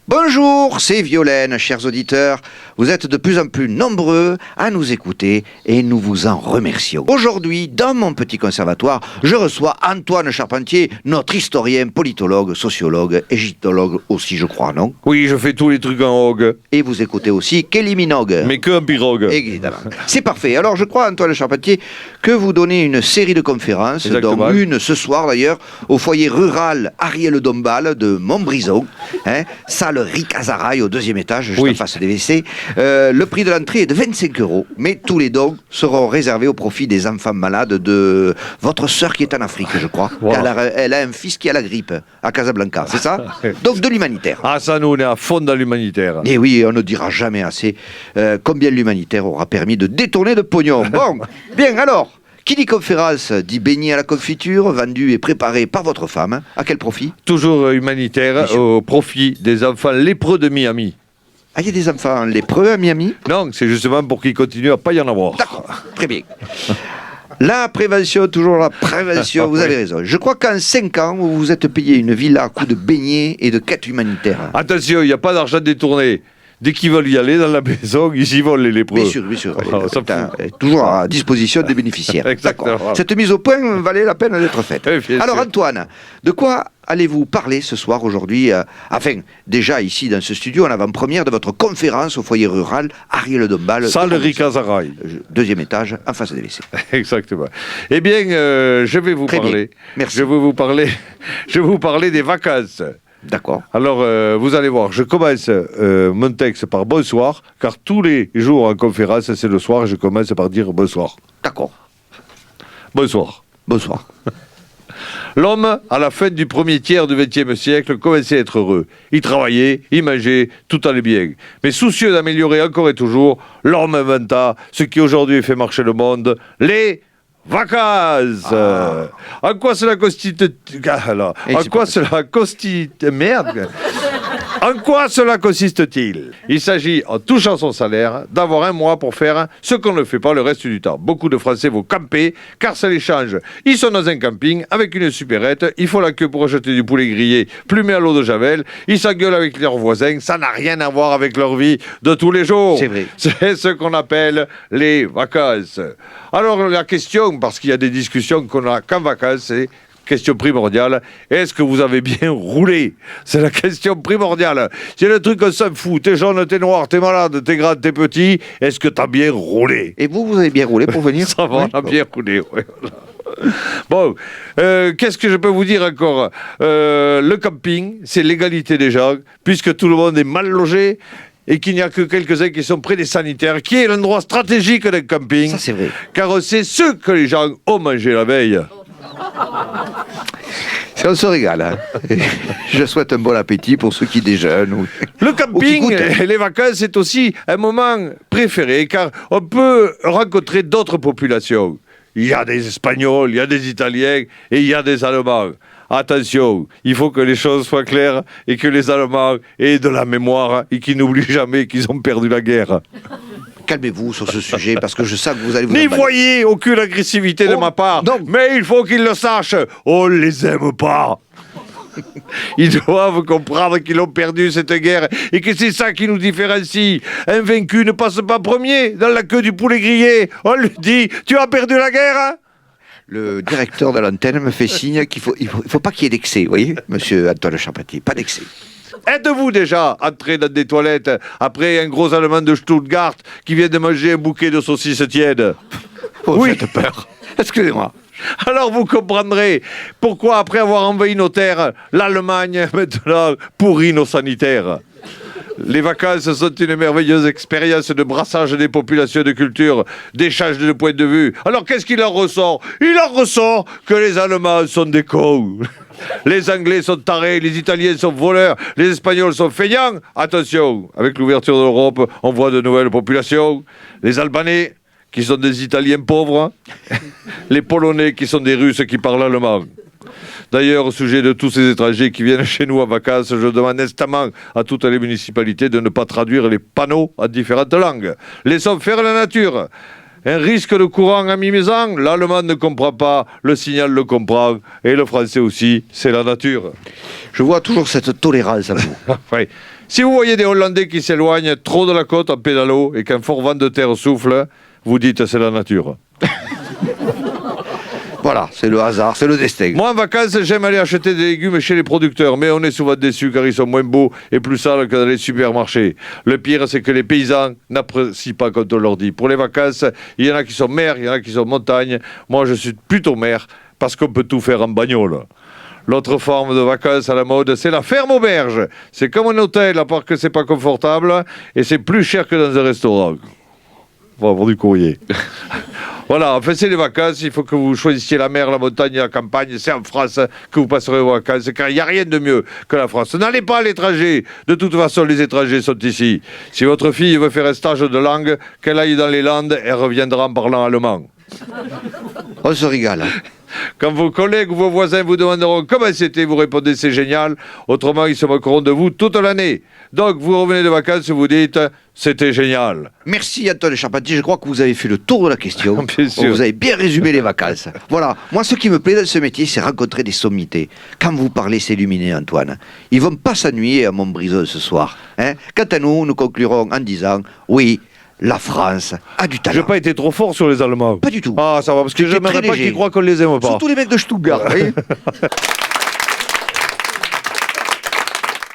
Bonjour, c'est Violaine, chers auditeurs. Vous êtes de plus en plus nombreux à nous écouter et nous vous en remercions. Aujourd'hui, dans mon petit conservatoire, je reçois Antoine Charpentier, notre historien, politologue, sociologue, égyptologue aussi, je crois, non? Oui, je fais tous les trucs en hogue. Et vous écoutez aussi Kelly Minogue. Mais que en pirogue. Évidemment. C'est parfait. Alors, je crois, Antoine Charpentier, que vous donnez une série de conférences, Exactement. dont une ce soir d'ailleurs, au foyer rural Ariel Dombal de Montbrison, salle Ricazaraï au 2e étage, juste en face des WC. Le prix de l'entrée est de 25 €, mais tous les dons seront réservés au profit des enfants malades de votre sœur qui est en Afrique, je crois. Wow. Elle a un fils qui a la grippe à Casablanca, c'est ça? Donc de l'humanitaire. Ah, ça, nous, on est à fond dans l'humanitaire. Et oui, on ne dira jamais assez combien l'humanitaire aura permis de détourner de pognon. Bon, bien alors, qui dit conférence dit beignet à la confiture, vendu et préparé par votre femme. À quel profit? Toujours humanitaire, au profit des enfants lépreux de Miami. Ah, il y a des enfants lépreux à Miami? Non, c'est justement pour qu'ils continuent à pas y en avoir. D'accord, très bien. La prévention, toujours la prévention, vous avez raison. Je crois qu'en 5 ans, vous vous êtes payé une villa à coups de beignets et de quêtes humanitaires. Attention, il n'y a pas d'argent détourné. Dès qu'ils veulent y aller dans la maison, ils y vont, les lépreux. Bien sûr, bien sûr. On s'en Toujours à disposition des bénéficiaires. Exactement. D'accord. Cette mise au point valait la peine d'être faite. Oui, bien Alors sûr. Antoine, de quoi allez-vous parler ce soir, aujourd'hui Enfin, déjà ici dans ce studio, en avant-première de votre conférence au foyer rural Ariel Dombal. Salle Ricazaraï. 2e étage, en face des WC. Exactement. Eh bien, je vais vous Très bien. parler. Merci. Je vais vous parler des vacances. D'accord. Alors, vous allez voir, je commence mon texte par bonsoir, car tous les jours en conférence, c'est le soir, je commence par dire bonsoir. D'accord. Bonsoir. Bonsoir. L'homme, à la fin du premier tiers du XXe siècle, commençait à être heureux. Il travaillait, il mangeait, tout allait bien. Mais soucieux d'améliorer encore et toujours, l'homme inventa ce qui aujourd'hui fait marcher le monde, les vacances. En quoi cela En quoi cela consiste-t-il? Il s'agit, en touchant son salaire, d'avoir un mois pour faire ce qu'on ne fait pas le reste du temps. Beaucoup de Français vont camper, car ça les change. Ils sont dans un camping, avec une supérette, ils font la queue pour acheter du poulet grillé, plumé à l'eau de Javel, ils s'engueulent avec leurs voisins, ça n'a rien à voir avec leur vie de tous les jours. C'est vrai. C'est ce qu'on appelle les vacances. Alors la question, parce qu'il y a des discussions qu'on a qu'en vacances, c'est question primordiale, est-ce que vous avez bien roulé? C'est la question primordiale. C'est le truc qu'on s'en fout. T'es jaune, t'es noir, t'es malade, t'es grand, t'es petit. Est-ce que t'as bien roulé? Et vous avez bien roulé pour venir? Ça va, Oui. on a bien roulé, ouais, voilà. Bon, qu'est-ce que je peux vous dire encore? Le camping, c'est l'égalité des gens, puisque tout le monde est mal logé et qu'il n'y a que quelques-uns qui sont près des sanitaires, qui est l'endroit stratégique d'un camping. Ça, c'est vrai. Car c'est ce que les gens ont mangé la veille. On se régale. Hein. Je souhaite un bon appétit pour ceux qui déjeunent. Le Ou qui camping goûtent. et les vacances, c'est aussi un moment préféré, car on peut rencontrer d'autres populations. Il y a des Espagnols, il y a des Italiens et il y a des Allemands. Attention, il faut que les choses soient claires et que les Allemands aient de la mémoire et qu'ils n'oublient jamais qu'ils ont perdu la guerre. Calmez-vous sur ce sujet parce que je sens que vous allez vous N'y emballer. voyez aucune agressivité de Oh, ma part, non. mais il faut qu'ils le sachent. On les aime pas. Ils doivent comprendre qu'ils ont perdu cette guerre et que c'est ça qui nous différencie. Un vaincu ne passe pas premier dans la queue du poulet grillé. On lui dit, tu as perdu la guerre, hein? Le directeur de l'antenne me fait signe qu'il faut pas qu'il y ait d'excès, vous voyez, monsieur Antoine Charpentier, pas d'excès. Êtes-vous déjà entré dans des toilettes après un gros Allemand de Stuttgart qui vient de manger un bouquet de saucisses tièdes? Oh, Oui. faites peur. Excusez-moi. Alors vous comprendrez pourquoi, après avoir envahi nos terres, l'Allemagne maintenant pourrit nos sanitaires. Les vacances sont une merveilleuse expérience de brassage des populations et de cultures, d'échange de points de vue. Alors qu'est-ce qu'il en ressort? Il en ressort que les Allemands sont des cons. Les Anglais sont tarés, les Italiens sont voleurs, les Espagnols sont feignants. Attention, avec l'ouverture de l'Europe, on voit de nouvelles populations. Les Albanais, qui sont des Italiens pauvres. Les Polonais, qui sont des Russes qui parlent allemand. D'ailleurs, au sujet de tous ces étrangers qui viennent chez nous en vacances, je demande instamment à toutes les municipalités de ne pas traduire les panneaux en différentes langues. Laissons faire la nature. Un risque de courant à mi-maison, l'allemand ne comprend pas, le signal le comprend, et le français aussi, c'est la nature. Je vois toujours cette tolérance à vous. Oui. Si vous voyez des Hollandais qui s'éloignent trop de la côte en pédalo et qu'un fort vent de terre souffle, vous dites c'est la nature. Voilà, c'est le hasard, c'est le destin. Moi, en vacances, j'aime aller acheter des légumes chez les producteurs, mais on est souvent déçus car ils sont moins beaux et plus sales que dans les supermarchés. Le pire, c'est que les paysans n'apprécient pas quand on leur dit. Pour les vacances, il y en a qui sont mer, il y en a qui sont montagne. Moi, je suis plutôt mer parce qu'on peut tout faire en bagnole. L'autre forme de vacances à la mode, c'est la ferme auberge. C'est comme un hôtel, à part que c'est pas confortable et c'est plus cher que dans un restaurant. On va avoir du courrier. Voilà, enfin c'est les vacances, il faut que vous choisissiez la mer, la montagne et la campagne. C'est en France que vous passerez vos vacances, car il n'y a rien de mieux que la France. N'allez pas à l'étranger, de toute façon les étrangers sont ici. Si votre fille veut faire un stage de langue, qu'elle aille dans les Landes, elle reviendra en parlant allemand. On se régale. Quand vos collègues ou vos voisins vous demanderont comment c'était, vous répondez c'est génial. Autrement, ils se moqueront de vous toute l'année. Donc, vous revenez de vacances, vous dites c'était génial. Merci Antoine Charpentier, je crois que vous avez fait le tour de la question. Bien sûr. Vous avez bien résumé les vacances. Voilà, moi ce qui me plaît dans ce métier, c'est rencontrer des sommités. Quand vous parlez, c'est lumineux Antoine. Ils vont pas s'ennuyer à Montbrison ce soir. Hein. Quant à nous conclurons en disant oui. La France a du talent. J'ai pas été trop fort sur les Allemands. Pas du tout. Ah, ça va, parce que C'était j'aimerais très pas léger. qu'ils croient qu'on les aime pas. Surtout les mecs de Stuttgart. Oui.